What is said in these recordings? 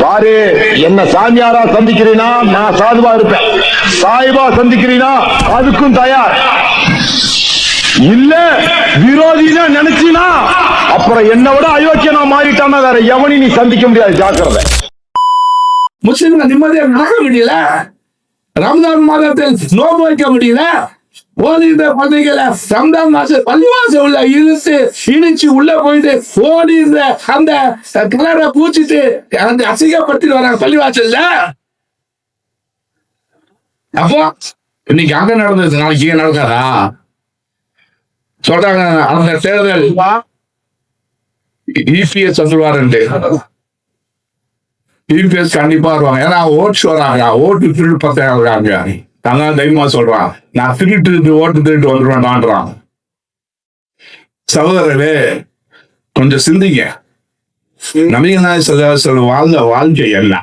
பாரு, என்ன சாமியாரா சந்திக்கிறீனா நான் சாதுவா இருப்பேன், சாய்பா சந்திக்கிறீனா அதுக்கும் தயார் இல்ல. விரோதினா நினைச்சினா அப்புறம் என்ன விட அயோக்கியனா மாறிட்டானா வேற எவனையும் நீ சந்திக்க முடியாது. ஜாக்கிரதை. முஸ்லிம்கள் நிம்மதியா நடக்க முடியல, ரம்ஜான் மாதத்தில் நோன்பு வைக்க முடியல, ஓடிந்த பள்ளிகளை ரம்ஜான் மாசம் பள்ளிவாசல் உள்ள இடிச்சு உள்ள போயிட்டு ஓடிந்த அந்த கலரை பூச்சிட்டு அந்த அசிங்கப்படுத்திட்டு வராங்க பள்ளிவாசல்ல. அப்போ இன்னைக்கு அங்க நடந்தது, நாளைக்கு இங்க நடக்காதா சொல்றாங்க. அந்த தேர்தல் இபிஎஸ் வந்துருவாரு, இபிஎஸ் கண்டிப்பா வருவாங்க. ஏன்னா ஓட்டு வராங்க, ஓட்டு திருட்டு பத்தாங்க. தங்க தைரியமா சொல்றான், நான் திருட்டு ஓட்டு திருட்டு வந்துருவேன்டான்றான். சகோதரரே கொஞ்சம் சிந்திங்க. நபிகள் நாயகம் ஸல்லல்லாஹு அலைஹி வஸல்லம் வாழ்ந்த வாழ்க்கை என்ன?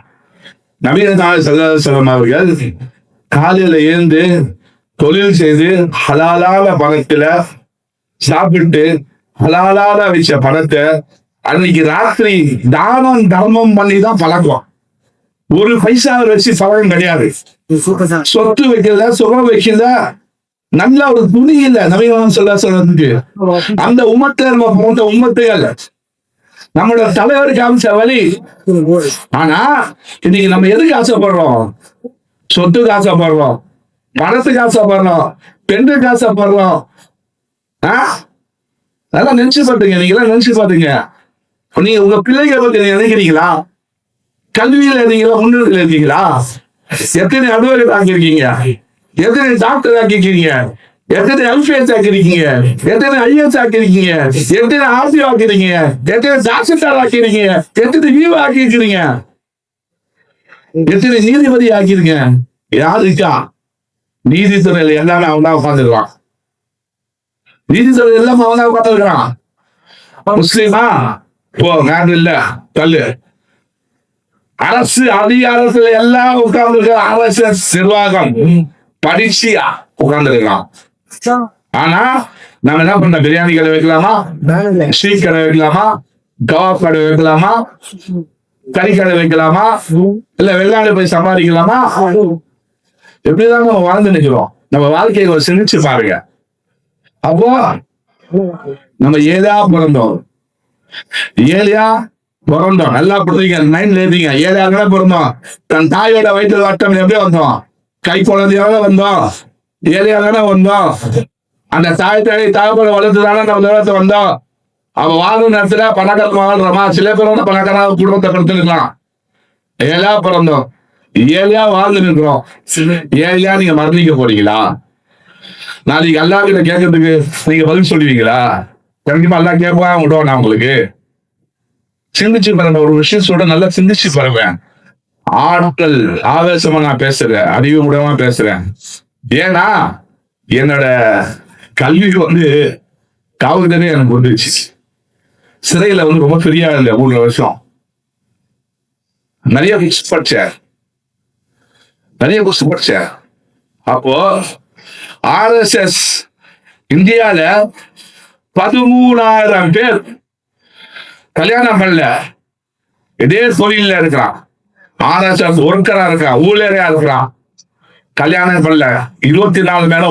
நபிகள் நாயகம் ஸல்லல்லாஹு அலைஹி வஸல்லம் அவர்கள் காலையில எழுந்து தொழில் செய்து ஹலாலான பணத்துல சாப்பிட்டு ஹலாலான வச்ச பணத்தை அன்னைக்கு ராத்திரி தானம் தர்மம் பண்ணி தான் பழக்கம். ஒரு பைசா வச்சு பழகம் கிடையாது. சொத்து வைக்கல, சுகம் வைக்கல, நல்ல ஒரு துணி இல்ல நபிகள் சொல்றதுக்கு. அந்த உம்மத்தை நம்ம போன்ற உம்மத்தைகள் நம்மளோட தலைவருக்கு அமைச்ச வழி. ஆனா இன்னைக்கு நம்ம எதுக்கு ஆசைப்படுறோம்? சொத்துக்கு ஆசைப்படுறோம், பணத்துக்கு ஆசைப்படுறோம், பெண்ணுக்கு ஆசைப்படுறோம். அதெல்லாம் நினைச்சு பாத்துங்க, நீங்க எல்லாம் நினைச்சு பாத்துங்க. நீங்க உங்க பிள்ளைகளை பத்தி நினைக்கிறீங்களா? கல்வியில நீங்களா முன்னேறி இருக்கீங்களா? எத்தனை அலுவலர் ஆக்கியிருக்கீங்க, எத்தனை டாக்டர் ஆக்கிருக்கீங்க, எத்தனை எல்பிஎஸ் ஆக்கிருக்கீங்க, எத்தனை ஐஎஸ் ஆக்கிருக்கீங்க, எத்தனை ஆர்டிஓ ஆக்கிருக்கீங்க, எத்தனை தாசில்தார் ஆக்கிருக்கீங்க, எத்தனை வியூ ஆக்கிருக்கிறீங்க, எத்தனை நீதிபதி ஆக்கிருங்க? யாருக்கா? நீதித்துறையில எல்லாமே அவன் தான் உட்காந்துருக்கான். நீதித்துறை எல்லாமே அவன் தான் உட்காந்துருக்கான். முஸ்லீமா போ, நாடு இல்ல கல்லு. அரசு அதிகாரத்துல எல்லாம் உட்கார்ந்து அரசு நிர்வாகம் படிச்சியா உட்கார்ந்துருக்கான். ஆனா நம்ம என்ன பண்ண? பிரியாணி கடை வைக்கலாமா, ஸ்வீட் கடை வைக்கலாமா, கபாப் கடை வைக்கலாமா, கறி கடை வைக்கலாமா, இல்ல வெளிநாடு போய் சம்பாதிக்கலாமா? எப்படிதான் நம்ம வாழ்ந்து நிக்கிறோம்? நம்ம வாழ்க்கையை ஒரு சிந்திச்சு பாருங்க. அப்போ நம்ம ஏதா பிறந்தோம், ஏழையா பிறந்தோம். நல்லா புரிஞ்சுங்க, மைண்ட்ல ஏறீங்க. ஏழையாக பிறந்தோம். தன் தாயோட வயிற்று வட்டம் எப்படி வந்தோம்? கை குழந்தையாக வந்தோம், ஏழையாக வந்தோம். அந்த தாய் தாய்ப்பட வளர்த்துதானே நம்ம நிலத்தை வந்தோம். அவ வாழும் நேரத்துல பணக்காரமா வாழ்றோமா? சில பேரோட பணக்கார குடும்பத்தை படுத்துருக்கலாம். ஏழையா பிறந்தோம், ஏழையா வாழ்ந்து நிற்கிறோம். ஏழையா நீங்க மரணிக்க போறீங்களா? நாளைக்கு அல்லா கிட்ட கேட்கறதுக்கு நீங்க பதில் சொல்லுவீங்களா? கண்டிப்பா அல்லா கேட்பா விடுவோம். நான் உங்களுக்கு சிந்திச்சு பாருங்க, ஒரு விஷயம் சொல்ற, நல்லா சிந்திச்சு பாருங்க. ஆட்கள் ஆவேசமா நான் பேசுறேன், அறிவு முடியாம பேசுறேன். ஏன்னா என்னோட கல்வி காவல்துறை எனக்கு வந்துருச்சு. சிறையில ரொம்ப ஃப்ரீயா இல்லை, 3 வருஷம். நிறைய புக்ஸ் படிச்சேன், அப்போ RSS இந்தியால 13,000 பேர் கல்யாணம் பண்ணல, இதே தொழில இருக்கிறான். RSS ஒர்க்கரா இருக்கான், ஊழியரையா இருக்கிறான், கல்யாணம் பண்ணல. 24 மேல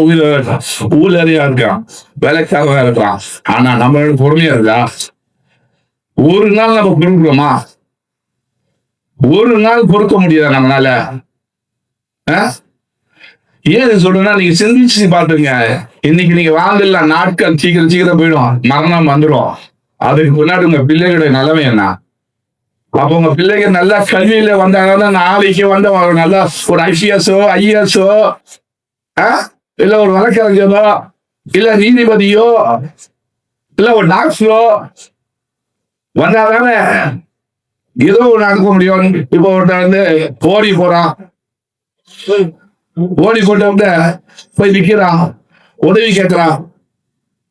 ஊழியரையா இருக்கான், வேலைக்காக இருக்கிறான். ஆனா நம்மளோட பொறுமையா இருக்கா? ஒரு நாள் நம்ம பொறுக்கிறோமா? ஒரு நாள் பொறுக்க முடியாது நம்மளால. ஏன் சொல்றேன்னா, நீங்க சிந்திச்சு பாத்துங்க. இன்னைக்கு நீங்க வாங்கல, நாட்கள் சீக்கிரம் போயிடும், மரணம் வந்துடும். அதுக்கு முன்னாடி உங்க பிள்ளைகளுடைய நிலைமை என்ன? அப்ப உங்க பிள்ளைகள் நல்லா கல்வியில வந்தாங்கன்னா நாளைக்கு நல்லா ஒரு IPSஓ IASஓ இல்ல ஒரு வழக்கறிஞரோ இல்ல நீதிபதியோ இல்ல ஒரு டாக்டரோ வந்தாதானே ஏதோ ஒண்ணு அனுப்ப முடியும். இப்போ ஓடி போறான், ஓடி போட்டு போய் நிக்கிறான், உதவி கேட்கிறான்.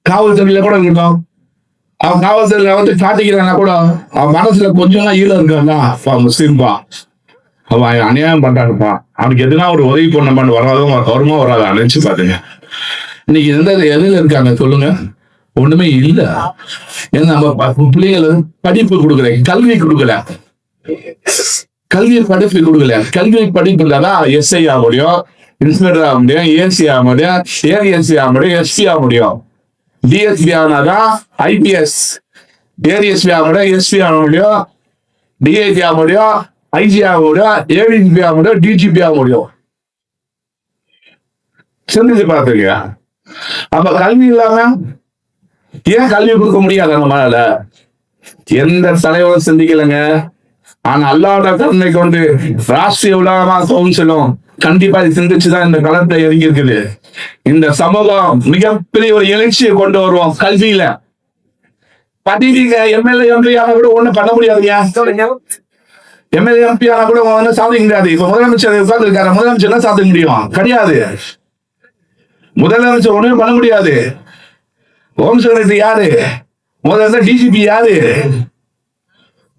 காவல்துறையில கூட இருக்கட்டும், அவன் காவல்துறையில காட்டிக்கிறான்னா கூட அவன் மனசுல கொஞ்சம் ஈழம் இருக்கான்னா முஸ்லீம்பா, அவன் அநியாயம் பண்றான்ப்பா, அவனுக்கு எதுனா ஒரு உதவி பண்ண வருமா வராதா நினைச்சு பாத்துங்க. இன்னைக்கு எதுல இருக்காங்க சொல்லுங்க? ஒண்ணுமே இல்ல. ஏன்னா நம்ம பிள்ளைகள் படிப்பு கொடுக்கல, கல்வி கொடுக்கல. கல்வி படிப்பு கொடுக்கல. கல்வி படிப்பு இல்லைன்னா எஸ்ஐ ஆக முடியும், இன்ஸ்பெக்டர் ஆக முடியும், ஏசி ஆக முடியும், ஏஎன்சி ஆக முடியும், எஸ்பி ஆக முடியும். டிஎஸ்பி ஆனாதான் ஐபிஎஸ், ஏடிஎஸ்பி ஆக முடியும், எஸ்பி ஆக முடியும், டிஐஜி ஆக முடியும், ஐஜி ஆக முடியும், ஏடிஜிபி ஆக முடியும், டிஜிபி ஆக முடியும். சிந்திச்சு பார்த்துருக்கியா? அப்ப கல்வி இல்லாம ஏன் கல்வி கொடுக்க முடியாது நம்மளால? எந்த தலைவரும் சிந்திக்கலைங்க. ஆனா அல்லாஹ்வோட கருணை கொண்டு ராஷ்டிரிய உலகமா கவுன்சிலும் கண்டிப்பா சிந்திச்சுதான் இந்த களத்தை இறங்கி இருக்குது. இந்த சமூகம் மிகப்பெரிய ஒரு எழுச்சியை கொண்டு வருவோம் கல்வியில. பதினீங்க எம்எல்ஏ எம்பி ஆனா கூட ஒண்ணும் பண்ண முடியாதுங்க. எம்எல்ஏ எம்பி ஆனா கூட ஒன்னும் சாதிக்க முடியாது. இப்ப முதலமைச்சர் உட்கார்ந்து இருக்காரு, முதலமைச்சர் என்ன சாதிக்க முடியும்? கிடையாது. முதலமைச்சர் ஒண்ணுமே பண்ண முடியாது. ஹோம் செக்ரட்டரி யாரு? முதல்ல டிஜிபி யாரு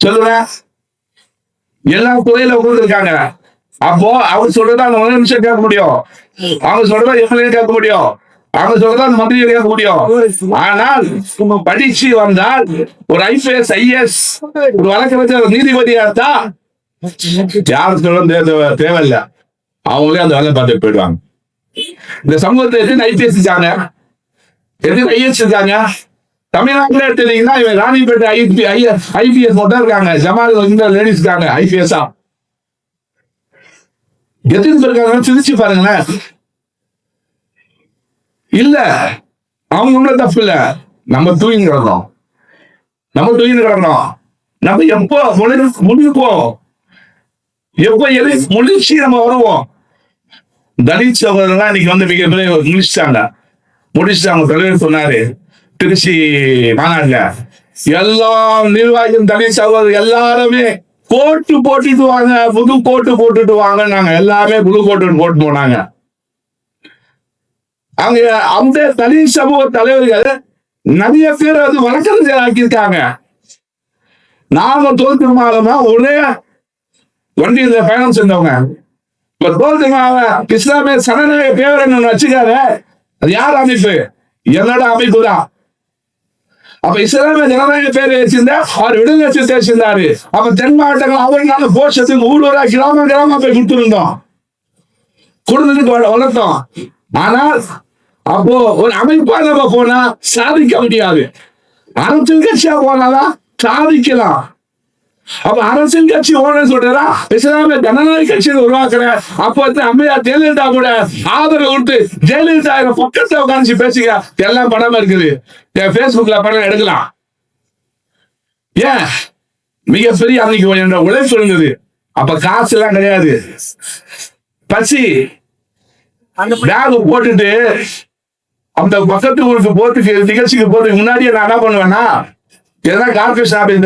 சொல்லுவேன்? எல்லா துறையில உட்கார்ந்து இருக்காங்க. அப்போ அவர் சொல்றதா அந்த முதலமைச்சர் கேட்க முடியும், அவங்க சொல்றதா எம்எல்ஏ கேட்க முடியும், அவங்க சொல்றதா அந்த மந்திரியை கேட்க முடியும். ஆனால் படிச்சு வந்தால் ஒரு ஐபிஎஸ், ஐஎஸ், ஒரு வழக்கறிஞர், நீதிபதியா இருந்தா யாரும் சொல்ல தேவையில்லை, அவங்களே அந்த வேலை பார்த்துட்டு போயிடுவாங்க. இந்த சமூகத்தை எத்தனை ஐபிஎஸ் இருக்காங்க, எத்தனை ஐஎஸ் இருக்காங்க? தமிழ்நாட்டில் எடுத்துட்டீங்கன்னா இவன் ராணிப்பேட்டை ஐபிஎஸ் மட்டும் இருக்காங்க. ஜமால் இந்த லேடிஸ் இருக்காங்க ஐபிஎஸ்ஆ. எத்தனை பேர் இருக்காங்க சிந்திச்சு பாருங்களேன். இல்ல அவங்க ஒன்றும் தப்பு இல்ல, நம்ம தூங்கி கிடந்தோம், நம்ம எப்போ முடிப்போம், எப்போ எது முடிச்சு நம்ம வருவோம். தலித் சகோதரர்லாம் இன்னைக்கு வந்து மிகப்பெரிய முடிச்சுட்டாங்க. தலைவர் சொன்னாரு திருச்சி மாநாடுல, எல்லா நிர்வாகியும் தலித் சகோதரர் எல்லாருமே கோட்டு போட்டுட்டு வாங்க, புது கோட்டு போட்டுட்டு வாங்க. நாங்க எல்லாமே புது கோட்டு போட்டு போனாங்க. அங்க அந்த தலித் சமூக தலைவர்கள் நிறைய பேர் அது வழக்கறிஞர் ஆக்கியிருக்காங்க. நாம தோல்விமாலமா ஒரே வண்டியில பயணம் செஞ்சவங்க. இப்ப தோல்விமால இஸ்லாமிய சனநாயக பேரன் வச்சுக்காரு, அது யார் அமைப்பு? என்னோட அமைப்பு தான். அப்ப இஸ்லாமிய ஜனநாயக பேர் வச்சிருந்தா அவர் விடுதலை சிறுத்தை வச்சிருந்தாரு. அப்ப தென் மாவட்டங்கள் அவர்களால போஷத்துக்கு ஊழலா கிராம போய் கொடுத்துருந்தோம், கொடுத்ததுக்கு வளர்த்தோம். ஆனால் அப்போ ஒரு அமைப்பா நம்ம போனா சாதிக்க முடியாது. அரசியல் கட்சியா போனாதான் சாதிக்கலாம். அப்ப அரசியல் கட்சி ஓனர் சொல்றா இஸ்லாமிய ஜனநாயக கட்சியை உருவாக்குறேன். அப்ப வந்து அம்மையார் ஜெயலலிதா கூட ஆதரவு கொடுத்து ஜெயலலிதா பக்கத்துல உட்காந்து பேசுங்க, எல்லாம் படமா இருக்குது, என் பேஸ்புக்ல படம் எடுக்கலாம். ஏன்? மிகப்பெரிய அன்னைக்கு என்ற உழைப்பு இருந்தது. அப்ப காசு எல்லாம் கிடையாது. பசி பேக் போட்டுட்டு அந்த பக்கத்து ஊருக்கு போறதுக்கு நிகழ்ச்சிக்கு போறதுக்கு முன்னாடியே நான் என்ன பண்ணுவேன்னா, ஏன்னா கார்பரேஷன் ஆஃபீஸ்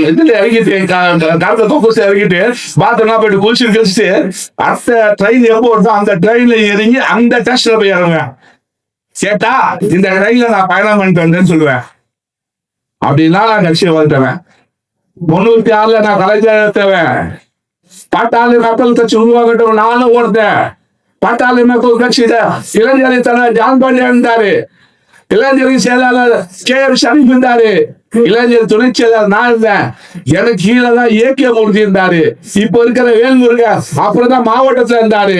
இதுல இறங்கிட்டு கார்பரேஷன் இறங்கிட்டு பாத்ரூம்னா போயிட்டு குளிச்சு கழிச்சுட்டு அடுத்த ட்ரெயின் எப்போ வருதோ அந்த ட்ரெயின்ல இறங்கி அந்த டெஸ்ட்ல போய் இறங்குவேன். கேட்டா இந்த ட்ரெயின்ல நான் பயணம் பண்ணிட்டு வந்தேன்னு சொல்லுவேன். அப்படின்னா நான் கட்சியை வந்துட்டேன். 96 நான் கலைஞர் தேவேன். பாட்டாளி மக்கள் கட்சி உருவாக்கட்டும் நானும் ஓடுத்தேன். பாட்டாளி மக்கள் கட்சி இளைஞரை தலைவர் ஜான் பாண்டியன் இருந்தாரு, இளைஞரின் செயலாளர் KM ஷரீப் இருந்தாரு, இளைஞர் துணை செயலாளர் நான் இருந்தேன். எனக்கு கீழே தான் ஏகே மூர்த்தி இருந்தாரு, இப்ப இருக்கிற வேல்முருகன் அப்புறம் தான் மாவட்டத்துல இருந்தாரு.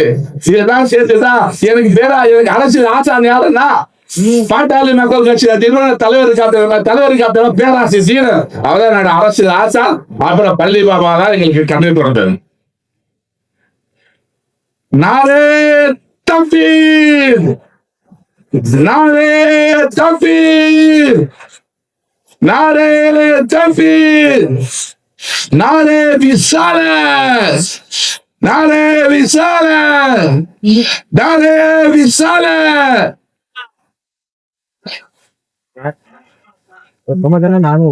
இதெல்லாம் சேர்த்துதான் எனக்கு அரசியல் ஆசான் யாருன்னா பாட்டாளி மக்கள் கட்சி தலைவருக்கு பேராசிரியர் சீரன் அவதான் என்னோட அரசியல் ஆசான். அப்புறம் பள்ளி பாபா தான் எங்களுக்கு கண்ணை பிறந்தது. நாரே தக்பீர், நாரே தக்பீர், நாரே தக்பீர், நாரே விசாலத், நாரே விசாலத், நாரே விசாலத். ನಾನು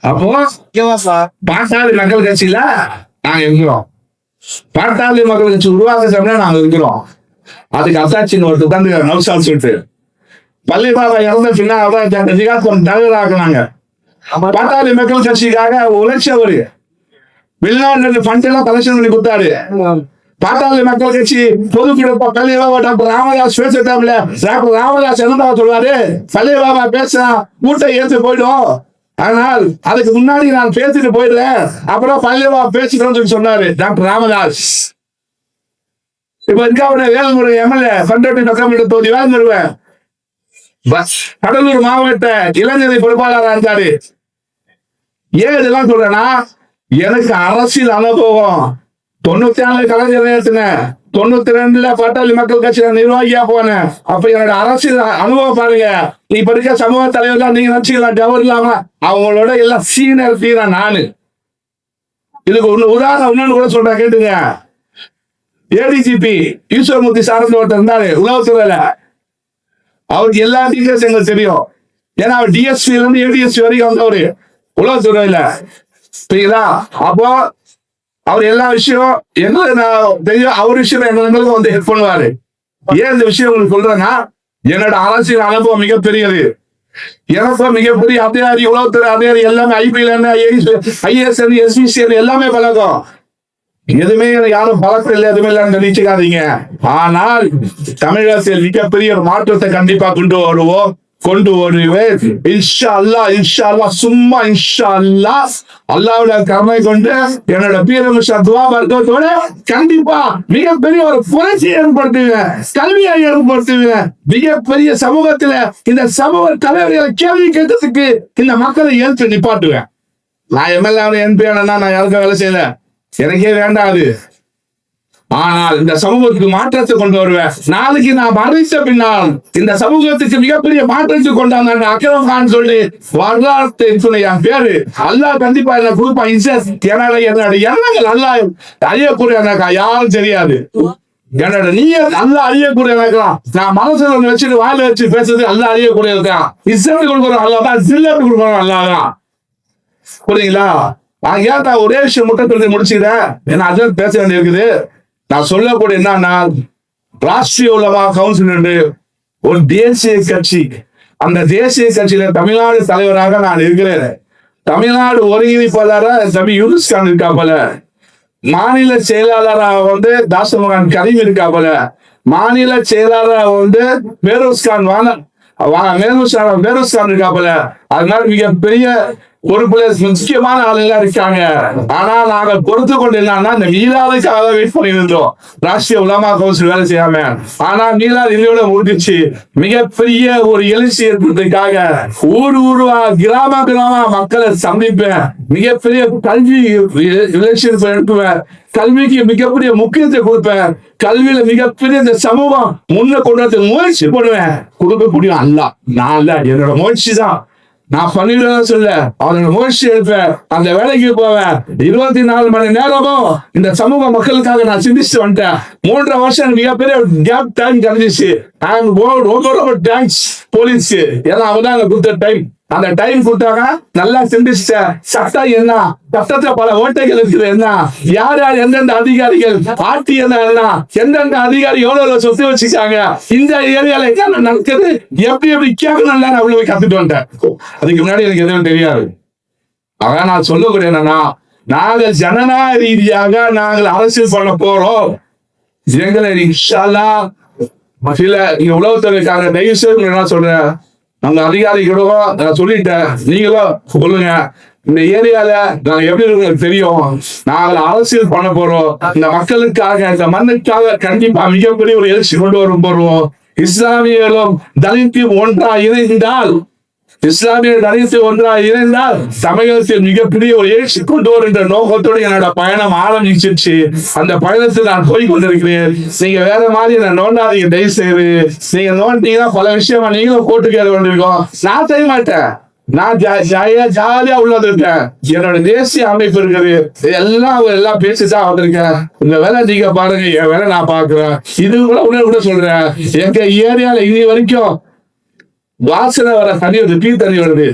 அப்போ பாட்டாளி மக்கள் கட்சியில நாங்க இருக்கிறோம். பாட்டாளி மக்கள் கட்சி உருவாக்க சமயம் நாங்க இருக்கிறோம். அதுக்கு அத்தாட்சின்னு ஒரு உட்காந்து நவுசால் சொல்லிட்டு பள்ளி பாபா இறந்த பின்னால்தான் ஜிகாத் தலைவராக்குனாங்க. பாட்டாளி மக்கள் கட்சிக்காக உழைச்சவரு வெளிநாட்டுல ஃபண்ட் எல்லாம் கலெக்ஷன் பண்ணி கொடுத்தாரு. பாட்டாளி மக்கள் கட்சி பொதுக்குழு பள்ளி பாபா டாக்டர் ராமதாஸ் பேசிட்டாப்ல. டாக்டர் ராமதாஸ் என்ன சொல்றாரு, பள்ளி பாபா பேசினா கூட்டை ஏற்று போயிடும், ஆனால் அதுக்கு முன்னாடி நான் பேசிட்டு போயிடுறேன், அப்புறம் பள்ளி பாபா பேசிட்டோம்னு சொன்னாரு டாக்டர் ராமதாஸ். இப்ப இருக்க வேல்முறை எம்எல்ஏ பண்டோட்டி நக்கமிட்ட தொகுதி வேல்முருவன் கடலூர் மாவட்ட இளைஞரை பொறுப்பாளராக இருந்தாரு. ஏன் இதெல்லாம் சொல்றேன்னா, எனக்கு அரசியல் அனுபவம் 94 கலைஞர் நேரத்தினேன், 92 பாட்டாளி மக்கள் கட்சியில நிர்வாகியா போனேன். அப்ப என்னோட அரசியல் அனுபவம் பாருங்க. இப்ப இருக்க சமூக தலைவர்கள் நீங்க நினைச்சுக்கலாம் டவர் இல்லாம அவங்களோட எல்லாம் சீனியர் தீரா நானு. இதுக்கு உதாரணம் இன்னொன்னு கூட சொல்றேன் கேட்டுங்க. ஏடிஜிபி ஈஸ்வரமூர்த்தி சார்ந்த ஒருத்தர் இருந்தாரு உளவுத்துறையில. அவருக்கு எல்லா டீச்சர்ஸ் எங்களுக்கு தெரியும். ஏன்னா அவர் டிஎஸ்பி இருந்து ஏடிஎஸ்பி வரைக்கும் வந்தவரு உளவுத்துறையில. சரிங்களா? அப்போ அவர் எல்லா விஷயம் எங்களுக்கு தெரியும். அவர் விஷயம் எங்களுக்கு வந்து ஹெல்ப் பண்ணுவாரு. ஏன் இந்த விஷயம் உங்களுக்கு சொல்றேன்னா, என்னோட அரசியல் அனுபவம் மிகப்பெரியது. எனக்கு மிகப்பெரிய அதிகாரி உளவுத்துறை அதிகாரி எல்லாமே ஐபிஎல் ஐஏஎஸ் எஸ்பிசி எல்லாமே பழக்கம். எதுவுமே யாரும் பழக்கம் இல்லை, எதுவுமே இல்லைன்னு நினைச்சுக்காதீங்க. ஆனால் தமிழகத்தில் மிகப்பெரிய ஒரு மாற்றத்தை கண்டிப்பா கொண்டு வருவேன். இன்ஷா அல்லாஹ், இன்ஷா அல்லாஹ், சும்மா இன்ஷா அல்லாஹ். அல்லாஹ்வுடைய கருணை கொண்டு என்னோட பீரமிஷா துவா வர்க்கத்தோட கண்டிப்பா மிகப்பெரிய ஒரு புரட்சி ஏற்படுத்துவேன், கல்வியை ஏற்படுத்துவேன். மிகப்பெரிய சமூகத்துல இந்த சமூக தலைவர்களை கேள்வி கேட்கறதுக்கு இந்த மக்களை ஏற்று நிப்பாட்டுவேன். நான் எம்எல்ஏ என்பி ஆனா நான் யாருக்கும் வேலை செய்யல, எனக்கே வேண்டாது. ஆனால் இந்த சமூகத்துக்கு மாற்றத்தை கொண்டு வருவேன். நாளைக்கு நான் மறைத்த பின்னால் இந்த சமூகத்துக்கு மிகப்பெரிய மாற்றத்தை கொண்டாங்க அக்ரம் கான் சொல்லி வரலாற்று என் பேரு அல்லாஹ் கண்டிப்பா என்ன கொடுப்பான். என்னோட எண்ணங்கள் நல்லா அறியக்கூடிய எனக்கு யாரும் தெரியாது. என்னோட நீ நல்லா அறியக்கூடிய இருக்கலாம். நான் மனசுல ஒண்ணு வச்சுட்டு வாயில வச்சு பேசுறது நல்லா அறியக்கூடிய இருக்கான். இசை கொடுக்குறோம் அல்லாதான், சில்லறை கொடுக்குறோம் அல்லாதான். புரியுங்களா? நான் ஏன் ஒரே விஷயம் மட்டும் சொல்லி முடிச்சுக்கிறேன், ஏன்னா அது பேச வேண்டியிருக்குது. நான் சொல்லக்கூடிய என்னன்னா, ராஷ்டிரிய உலமா கவுன்சில் ஒரு தேசிய கட்சி, அந்த தேசிய கட்சியில தமிழ்நாடு தலைவராக நான் இருக்கிறேன். தமிழ்நாடு ஒருங்கிணைப்பாளராக தம்பி யூனுஸ் கான் இருக்காப்பல, மாநில செயலாளராக வந்து தாசமகான் கரீம் இருக்காப்பல, மாநில செயலாளராக பேரோஸ் கான் இருக்காப்பல. அதனால மிகப்பெரிய பொறுப்புல முக்கியமான ஆளுநர் இருக்காங்க. ஆனா நாங்கள் பொறுத்து கொண்டு என்னன்னா, இந்த மீளாதுக்காக வெயிட் பண்ணி இருந்தோம், ராஷ்டிரிய உலமா கவுன்சில் வேலை செய்யாம. ஆனா மீளாது இன்னோட முடிஞ்சிச்சு. மிகப்பெரிய ஒரு எழுச்சி ஏற்படுறதுக்காக ஊர்வா கிராம மக்களை சந்திப்பேன். மிகப்பெரிய கல்வி எழுச்சி எழுப்புவேன். கல்விக்கு மிகப்பெரிய முக்கியத்துவம் கொடுப்பேன். கல்வியில மிகப்பெரிய இந்த சமூகம் முன்ன கொண்டு வந்து முயற்சி பண்ணுவேன். கொடுக்கக்கூடிய அல்ல நான் இல்ல, என்னோட முயற்சி தான். நான் பண்ணிடுறேன் சொல்ல, அவனோட முயற்சி எடுப்பேன், அந்த வேலைக்கு போவேன். 24 மணி நேரமும் இந்த சமூக மக்களுக்காக நான் சிந்திச்சு வந்துட்டேன். 3.5 வருஷம் மிகப்பெரிய கேப் டைம் கிடைச்சிச்சு. ரொம்ப தேங்க்ஸ் போலீஸ், ஏன்னா அவங்க தான் கொடுத்த டைம். அந்த டைம் கொடுத்தாங்க, நல்லா சிந்திச்சிட்டேன். சட்டம் என்ன, சட்டத்துல பல ஓட்டைகள் இருக்குது, என்ன யார் யார் எந்தெந்த அதிகாரிகள் ஆட்சி என்ன, எந்தெந்த அதிகாரி எவ்வளவு சொத்து வச்சுக்காங்க, இந்த ஏரியால என்ன நடக்குது, எப்படி கேட்கணும், நான் அவ்வளவு கத்துட்டு வந்துட்டேன். அதுக்கு முன்னாடி எனக்கு எதுவும் தெரியாது. அதான் நான் சொல்லக்கூடிய என்னன்னா, நாங்கள் ஜனநாயக ரீதியாக நாங்கள் அரசியல் பண்ண போறோம். எங்களை இன்ஷா அல்லாஹ் சில இங்க உளவுத்துறைக்காக தயவு செய்து என்ன சொல்றேன், நாங்க அதிகாரிகளோ நான் சொல்லிட்டேன், நீங்களும் சொல்லுங்க. இந்த ஏரியால நாங்க எப்படி இருக்கு தெரியும், நாங்கள் அரசியல் பண்ண போறோம். இந்த மக்களுக்காக, இந்த மண்ணுக்காக கண்டிப்பா மிகப்பெரிய ஒரு எழுச்சி கொண்டு வரும் போறோம். இஸ்லாமியர்களும் தலித்தும் ஒன்றா இணைந்தால், தமிழகத்தில் மிகப்பெரிய ஒரு எழுச்சி கொண்டு வருகின்ற நோக்கத்தோடு என்னோட பயணம் ஆரம்பிச்சிருச்சு. அந்த பயணத்தில் நான் போய் கொண்டிருக்கிறேன். நீங்க வேற மாதிரி என்ன நோண்டாதீங்க தயவு செய்து. நீங்க நோண்டீங்கன்னா பல விஷயமா நீங்களும் போட்டு கேட்க வேண்டியிருக்கோம். நான் செய்ய மாட்டேன், நான் ஜாலியா உள்ள வந்திருக்கேன். என்னோட தேசிய அமைப்பு இருக்குது, எல்லாம் பேசிதான் வந்திருக்கேன். இந்த வேலை நீங்க பாருங்க, என் வேலை நான் பாக்குறேன். இது கூட சொல்றேன், எங்க ஏரியால இது வரைக்கும் வாசனை வர தண்ணி வருது, பீ தண்ணி வருது.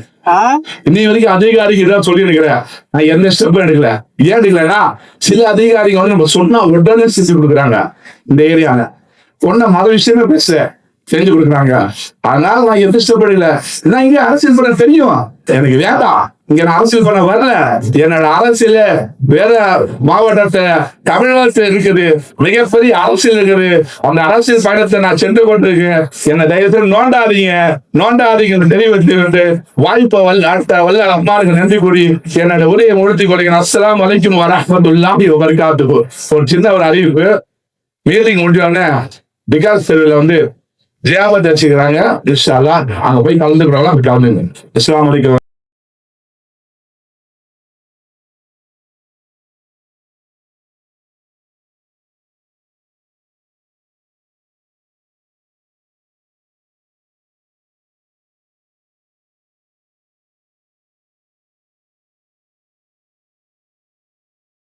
இன்னி வரைக்கும் அதிகாரிக்கு தான் சொல்லி இருக்கிறேன். நான் எந்த ஸ்டெப்பும் எடுக்கல. ஏன் எடுக்கலன்னா, சில அதிகாரிகள் வந்து நம்ம சொன்னா உடனே செஞ்சு கொடுக்குறாங்க. இந்த ஏரியால ஒன்ன மத விஷயமே பேச செஞ்சு கொடுக்குறாங்க. அதனால நான் எந்த ஸ்டெப் எடுக்கல. நான் இங்க அரசியல் பண்ண தெரியும், எனக்கு வேண்டாம். இங்க நான் அரசியல் பண்ண வரல. என்னோட அரசியல் வேற மாவட்டத்தை தமிழ்நாட்டில் இருக்குது, மிகப்பெரிய அரசியல் இருக்குது. அந்த அரசியல் பயணத்தை நான் சென்று கொண்டிருக்கேன். என்னை தயவுசெய்து நோண்டாதீங்க தெரிவித்து வாய்ப்பை அடுத்த வல்ல அம்மாவுக்கு நன்றி கூறி என்னோட உரையை முடித்துக் கொள்கிறேன். அஸ்ஸலாமு அலைக்கும் வரஹ்மத்துல்லாஹி வபரகாத்துஹு. ஒரு சின்ன ஒரு அறிவிப்பு, மீட்டிங் முடிஞ்சோடனே விகாஸ் தெருவில் வந்து ஜியாபத் வச்சுக்கிறாங்க. இன்ஷா அல்லாஹ் அங்க போய் கலந்துக்கிறவங்க கலந்துங்க. அஸ்ஸலாமு அலைக்கும்.